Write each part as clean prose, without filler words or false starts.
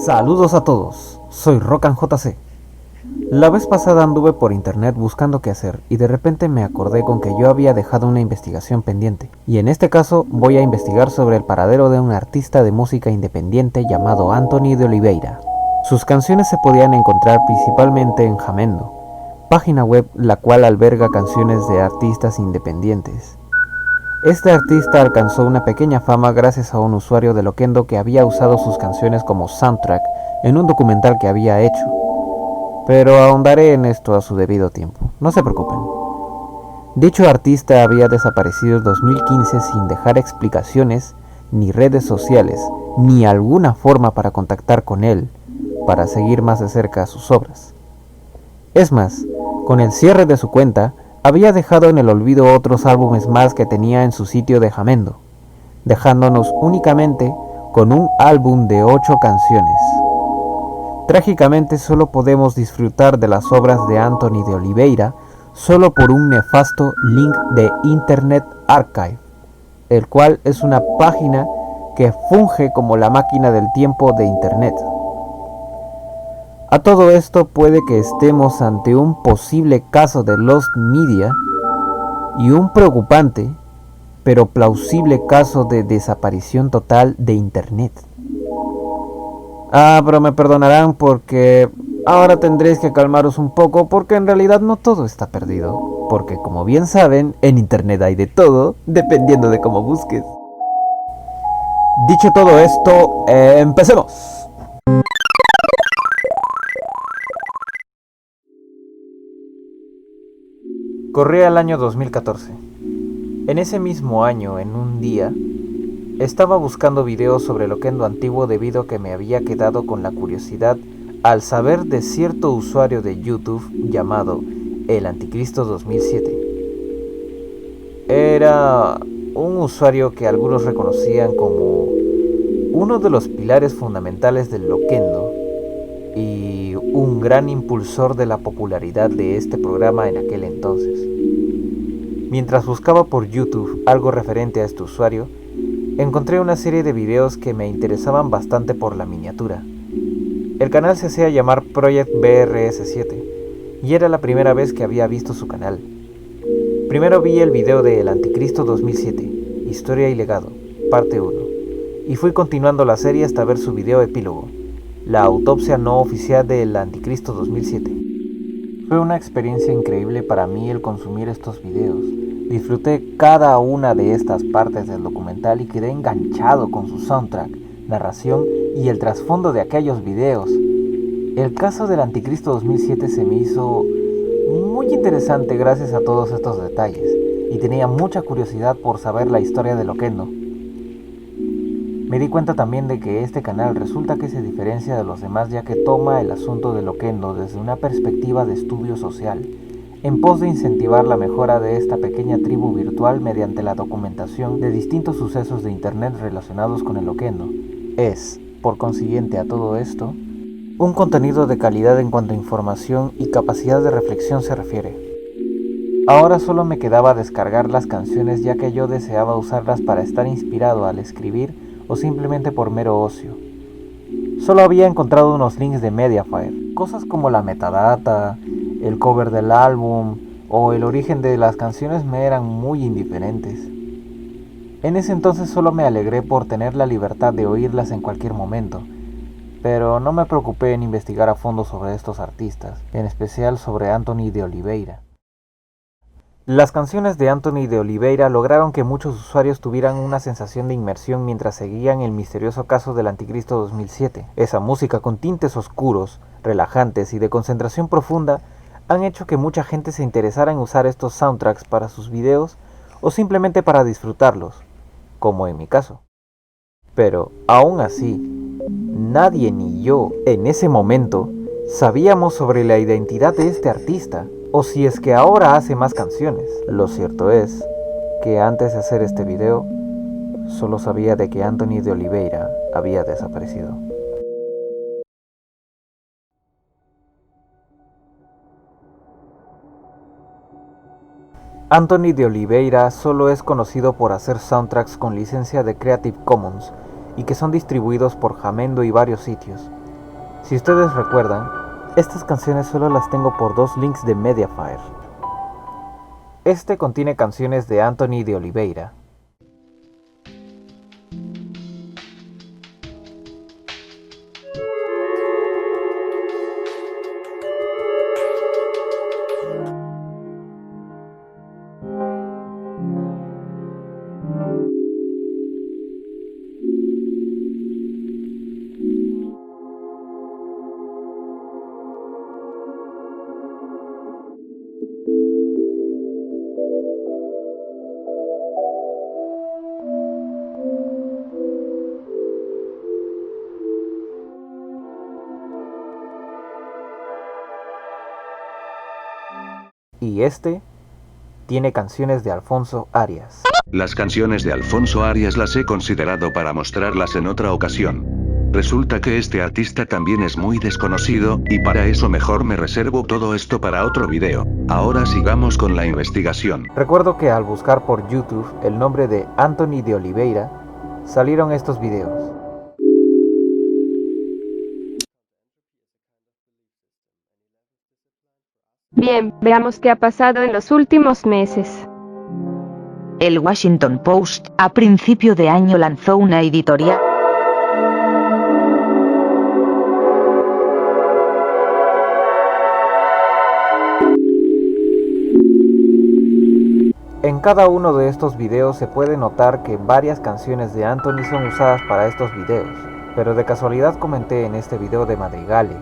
Saludos a todos, soy RocanJC. La vez pasada anduve por internet buscando qué hacer y de repente me acordé con que yo había dejado una investigación pendiente. Y en este caso voy a investigar sobre el paradero de un artista de música independiente llamado Anthony de Oliveira. Sus canciones se podían encontrar principalmente en Jamendo, página web la cual alberga canciones de artistas independientes. Este artista alcanzó una pequeña fama gracias a un usuario de Loquendo que había usado sus canciones como soundtrack en un documental que había hecho. Pero ahondaré en esto a su debido tiempo, no se preocupen. Dicho artista había desaparecido en 2015 sin dejar explicaciones, ni redes sociales, ni alguna forma para contactar con él, para seguir más de cerca sus obras. Es más, con el cierre de su cuenta, había dejado en el olvido otros álbumes más que tenía en su sitio de Jamendo, dejándonos únicamente con un álbum de 8 canciones. Trágicamente solo podemos disfrutar de las obras de Anthony de Oliveira solo por un nefasto link de Internet Archive, el cual es una página que funge como la máquina del tiempo de Internet. A todo esto puede que estemos ante un posible caso de Lost Media y un preocupante pero plausible caso de desaparición total de Internet. Pero me perdonarán porque ahora tendréis que calmaros un poco porque en realidad no todo está perdido. Porque como bien saben, en Internet hay de todo, dependiendo de cómo busques. Dicho todo esto, empecemos. Corría el año 2014. En ese mismo año, en un día, estaba buscando videos sobre Loquendo antiguo debido a que me había quedado con la curiosidad al saber de cierto usuario de YouTube llamado El Anticristo 2007. Era un usuario que algunos reconocían como uno de los pilares fundamentales del Loquendo y un gran impulsor de la popularidad de este programa en aquel entonces. Mientras buscaba por YouTube algo referente a este usuario, encontré una serie de videos que me interesaban bastante por la miniatura. El canal se hacía llamar Project BRS7 y era la primera vez que había visto su canal. Primero vi el video de El Anticristo 2007, Historia y Legado, parte 1, y fui continuando la serie hasta ver su video epílogo, La autopsia no oficial del Anticristo 2007. Fue una experiencia increíble para mí el consumir estos videos. Disfruté cada una de estas partes del documental y quedé enganchado con su soundtrack, narración y el trasfondo de aquellos videos. El caso del Anticristo 2007 se me hizo muy interesante gracias a todos estos detalles y tenía mucha curiosidad por saber la historia de Loquendo. Me di cuenta también de que este canal resulta que se diferencia de los demás ya que toma el asunto de Loquendo desde una perspectiva de estudio social, en pos de incentivar la mejora de esta pequeña tribu virtual mediante la documentación de distintos sucesos de internet relacionados con el Loquendo. Es, por consiguiente a todo esto, un contenido de calidad en cuanto a información y capacidad de reflexión se refiere. Ahora solo me quedaba descargar las canciones ya que yo deseaba usarlas para estar inspirado al escribir o simplemente por mero ocio. Solo había encontrado unos links de Mediafire, cosas como la metadata, el cover del álbum o el origen de las canciones me eran muy indiferentes. En ese entonces solo me alegré por tener la libertad de oírlas en cualquier momento, pero no me preocupé en investigar a fondo sobre estos artistas, en especial sobre Anthony de Oliveira. Las canciones de Anthony de Oliveira lograron que muchos usuarios tuvieran una sensación de inmersión mientras seguían el misterioso caso del Anticristo 2007. Esa música con tintes oscuros, relajantes y de concentración profunda han hecho que mucha gente se interesara en usar estos soundtracks para sus videos o simplemente para disfrutarlos, como en mi caso. Pero, aún así, nadie ni yo, en ese momento, sabíamos sobre la identidad de este artista, o si es que ahora hace más canciones. Lo cierto es que antes de hacer este video, solo sabía de que Anthony de Oliveira había desaparecido. Anthony de Oliveira solo es conocido por hacer soundtracks con licencia de Creative Commons y que son distribuidos por Jamendo y varios sitios. Si ustedes recuerdan, estas canciones solo las tengo por 2 links de Mediafire. Este contiene canciones de Anthony de Oliveira. Y este tiene canciones de Alfonso Arias. Las canciones de Alfonso Arias las he considerado para mostrarlas en otra ocasión. Resulta que este artista también es muy desconocido, y para eso mejor me reservo todo esto para otro video. Ahora sigamos con la investigación. Recuerdo que al buscar por YouTube el nombre de Anthony de Oliveira, salieron estos videos. Bien, veamos qué ha pasado en los últimos meses. El Washington Post, a principio de año lanzó una editorial. En cada uno de estos videos se puede notar que varias canciones de Anthony son usadas para estos videos, pero de casualidad comenté en este video de Madrigale,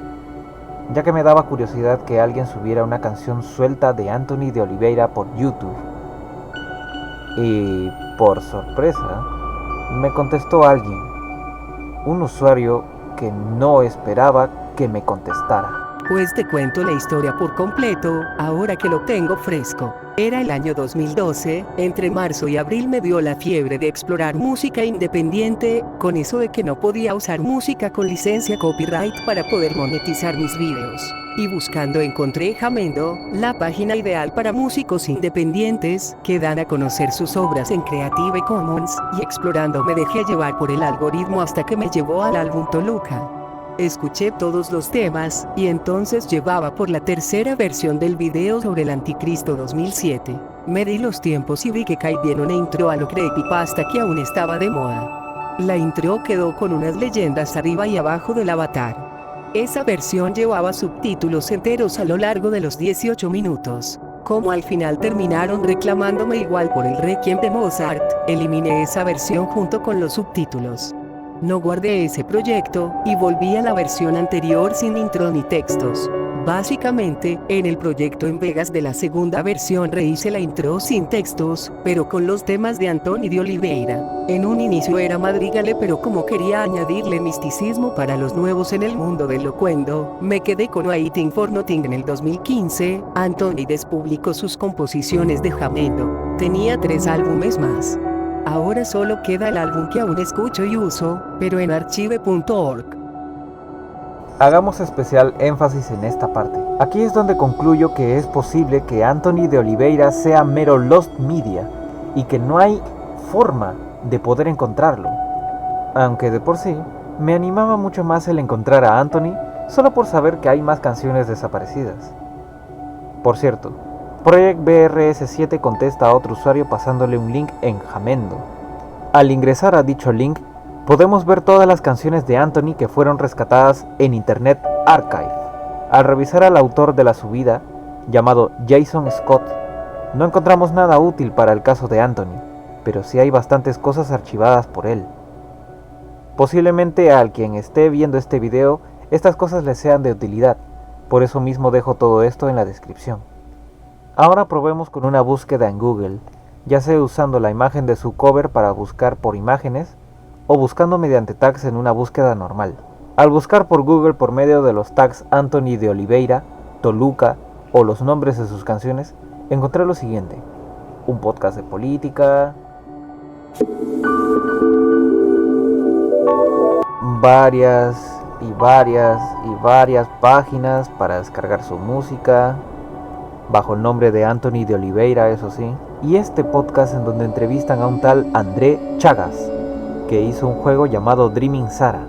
ya que me daba curiosidad que alguien subiera una canción suelta de Anthony de Oliveira por YouTube. Y por sorpresa, me contestó alguien, un usuario que no esperaba que me contestara. Pues te cuento la historia por completo, ahora que lo tengo fresco. Era el año 2012, entre marzo y abril me dio la fiebre de explorar música independiente, con eso de que no podía usar música con licencia copyright para poder monetizar mis videos. Y buscando encontré Jamendo, la página ideal para músicos independientes, que dan a conocer sus obras en Creative Commons, y explorando me dejé llevar por el algoritmo hasta que me llevó al álbum Toluca. Escuché todos los temas, y entonces llevaba por la tercera versión del video sobre el Anticristo 2007. Me di los tiempos y vi que caí bien una intro a lo creepypasta que aún estaba de moda. La intro quedó con unas leyendas arriba y abajo del avatar. Esa versión llevaba subtítulos enteros a lo largo de los 18 minutos. Como al final terminaron reclamándome igual por el Requiem de Mozart, eliminé esa versión junto con los subtítulos. No guardé ese proyecto, y volví a la versión anterior sin intro ni textos. Básicamente, en el proyecto en Vegas de la segunda versión rehice la intro sin textos, pero con los temas de Anthony de Oliveira. En un inicio era Madrigale, pero como quería añadirle misticismo para los nuevos en el mundo del loquendo, me quedé con Waiting for Nothing. En el 2015, Anthony despublicó sus composiciones de Jamendo. Tenía 3 álbumes más. Ahora solo queda el álbum que aún escucho y uso, pero en archive.org. Hagamos especial énfasis en esta parte. Aquí es donde concluyo que es posible que Anthony de Oliveira sea mero lost media y que no hay forma de poder encontrarlo. Aunque de por sí, me animaba mucho más el encontrar a Anthony solo por saber que hay más canciones desaparecidas. Por cierto, Project BRS7 contesta a otro usuario pasándole un link en Jamendo. Al ingresar a dicho link, podemos ver todas las canciones de Anthony que fueron rescatadas en Internet Archive. Al revisar al autor de la subida, llamado Jason Scott, no encontramos nada útil para el caso de Anthony, pero sí hay bastantes cosas archivadas por él. Posiblemente a quien esté viendo este video, estas cosas le sean de utilidad, por eso mismo dejo todo esto en la descripción. Ahora probemos con una búsqueda en Google, ya sea usando la imagen de su cover para buscar por imágenes, o buscando mediante tags en una búsqueda normal. Al buscar por Google por medio de los tags Anthony de Oliveira, Toluca o los nombres de sus canciones, encontré lo siguiente: un podcast de política, varias páginas para descargar su música, bajo el nombre de Anthony de Oliveira, eso sí, y este podcast en donde entrevistan a un tal André Chagas, que hizo un juego llamado Dreaming Sara.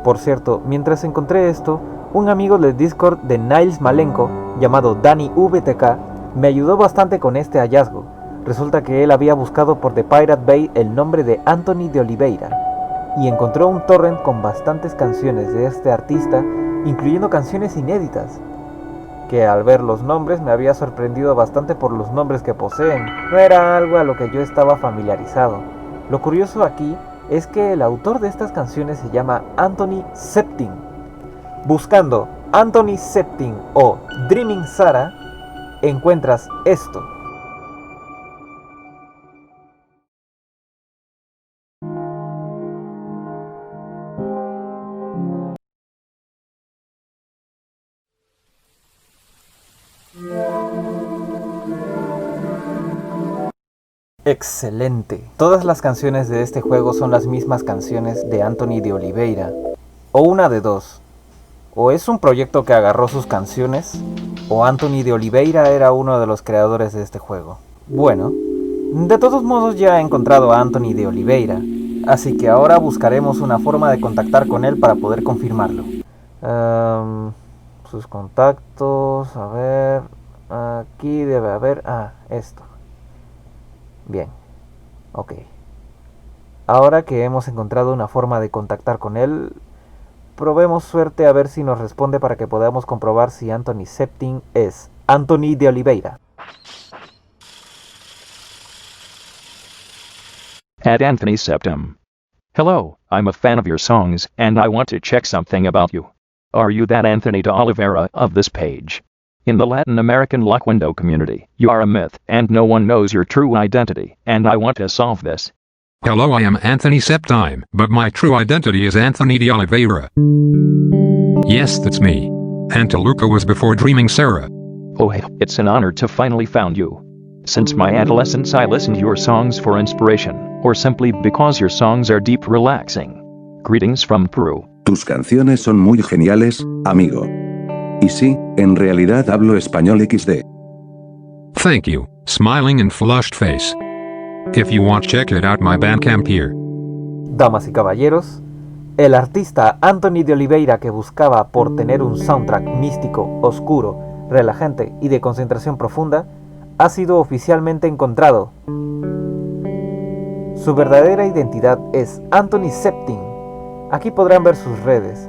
Por cierto, mientras encontré esto, un amigo del Discord de Niles Malenko, llamado Dani VTK, me ayudó bastante con este hallazgo. Resulta que él había buscado por The Pirate Bay el nombre de Anthony de Oliveira y encontró un torrent con bastantes canciones de este artista, incluyendo canciones inéditas, que al ver los nombres me había sorprendido bastante por los nombres que poseen. No era algo a lo que yo estaba familiarizado. Lo curioso aquí es que el autor de estas canciones se llama Anthony Septin. Buscando Anthony Septin o Dreaming Sarah, encuentras esto. Excelente. Todas las canciones de este juego son las mismas canciones de Anthony de Oliveira. O una de dos. O es un proyecto que agarró sus canciones, o Anthony de Oliveira era uno de los creadores de este juego. Bueno, de todos modos ya he encontrado a Anthony de Oliveira, así que ahora buscaremos una forma de contactar con él para poder confirmarlo. Sus contactos, a ver, aquí debe haber, esto. Bien, ok. Ahora que hemos encontrado una forma de contactar con él, probemos suerte a ver si nos responde para que podamos comprobar si Anthony Septin es Anthony de Oliveira. At Anthony Septim. Hello, I'm a fan of your songs, and I want to check something about you. Are you that Anthony de Oliveira of this page? In the Latin American Loquendo community, you are a myth, and no one knows your true identity, and I want to solve this. Hello, I am Anthony Septime, but my true identity is Anthony de Oliveira. Yes, that's me. And Toluca was before Dreaming Sarah. Oh hey, it's an honor to finally found you. Since my adolescence I listened to your songs for inspiration, or simply because your songs are deep relaxing. Greetings from Peru. Tus canciones son muy geniales, amigo. Y sí, en realidad hablo español XD. Thank you, smiling and flushed face. If you want, check it out my Bandcamp here. Damas y caballeros, el artista Anthony de Oliveira, que buscaba por tener un soundtrack místico, oscuro, relajante y de concentración profunda, ha sido oficialmente encontrado. Su verdadera identidad es Anthony Septin. Aquí podrán ver sus redes.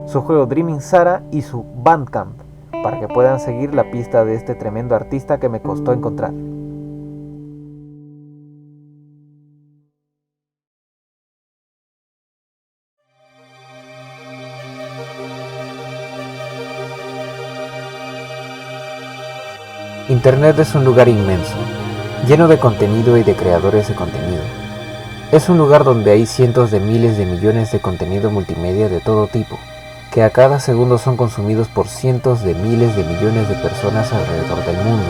Su juego Dreaming Sarah y su Bandcamp, para que puedan seguir la pista de este tremendo artista que me costó encontrar. Internet es un lugar inmenso, lleno de contenido y de creadores de contenido. Es un lugar donde hay cientos de miles de millones de contenido multimedia de todo tipo, que a cada segundo son consumidos por cientos de miles de millones de personas alrededor del mundo.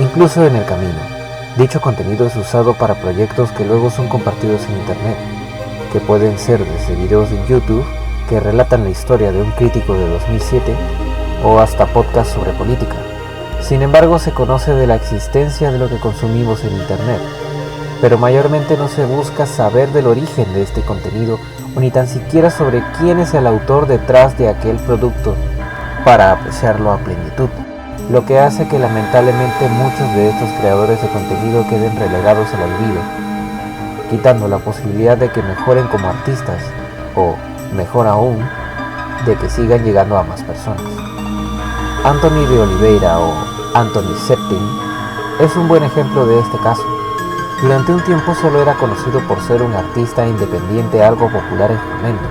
Incluso en el camino, dicho contenido es usado para proyectos que luego son compartidos en internet, que pueden ser desde videos en YouTube que relatan la historia de un crítico de 2007 o hasta podcasts sobre política. Sin embargo, se conoce de la existencia de lo que consumimos en internet, pero mayormente no se busca saber del origen de este contenido o ni tan siquiera sobre quién es el autor detrás de aquel producto para apreciarlo a plenitud, lo que hace que lamentablemente muchos de estos creadores de contenido queden relegados al olvido, quitando la posibilidad de que mejoren como artistas o, mejor aún, de que sigan llegando a más personas. Anthony de Oliveira o Anthony Septin es un buen ejemplo de este caso. Durante un tiempo solo era conocido por ser un artista independiente algo popular en Jamendo.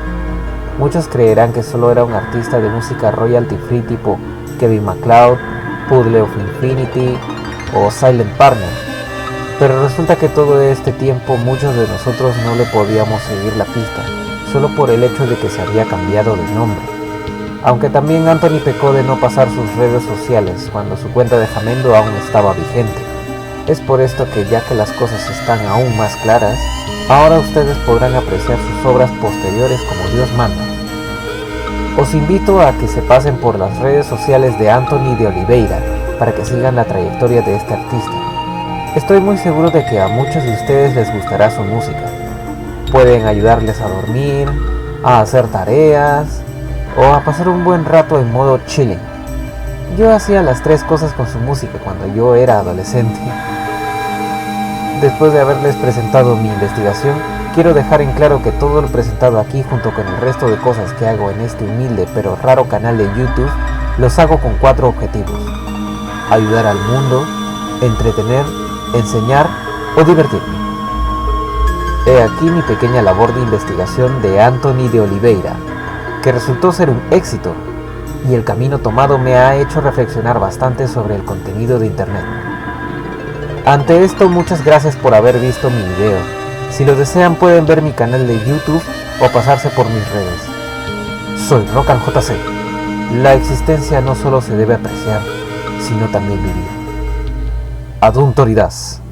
Muchos creerán que solo era un artista de música royalty free tipo Kevin MacLeod, Puddle of Infinity o Silent Partner, pero resulta que todo este tiempo muchos de nosotros no le podíamos seguir la pista, solo por el hecho de que se había cambiado de nombre. Aunque también Anthony pecó de no pasar sus redes sociales cuando su cuenta de Jamendo aún estaba vigente. Es por esto que, ya que las cosas están aún más claras, ahora ustedes podrán apreciar sus obras posteriores como Dios manda. Os invito a que se pasen por las redes sociales de Anthony de Oliveira para que sigan la trayectoria de este artista. Estoy muy seguro de que a muchos de ustedes les gustará su música. Pueden ayudarles a dormir, a hacer tareas o a pasar un buen rato en modo chilling. Yo hacía las tres cosas con su música cuando yo era adolescente. Después de haberles presentado mi investigación, quiero dejar en claro que todo lo presentado aquí junto con el resto de cosas que hago en este humilde pero raro canal de YouTube, los hago con 4 objetivos: ayudar al mundo, entretener, enseñar o divertirme. He aquí mi pequeña labor de investigación de Anthony de Oliveira, que resultó ser un éxito, y el camino tomado me ha hecho reflexionar bastante sobre el contenido de internet. Ante esto, muchas gracias por haber visto mi video. Si lo desean pueden ver mi canal de YouTube o pasarse por mis redes. Soy RockandJC. La existencia no solo se debe apreciar, sino también vivir. Ad untoridas.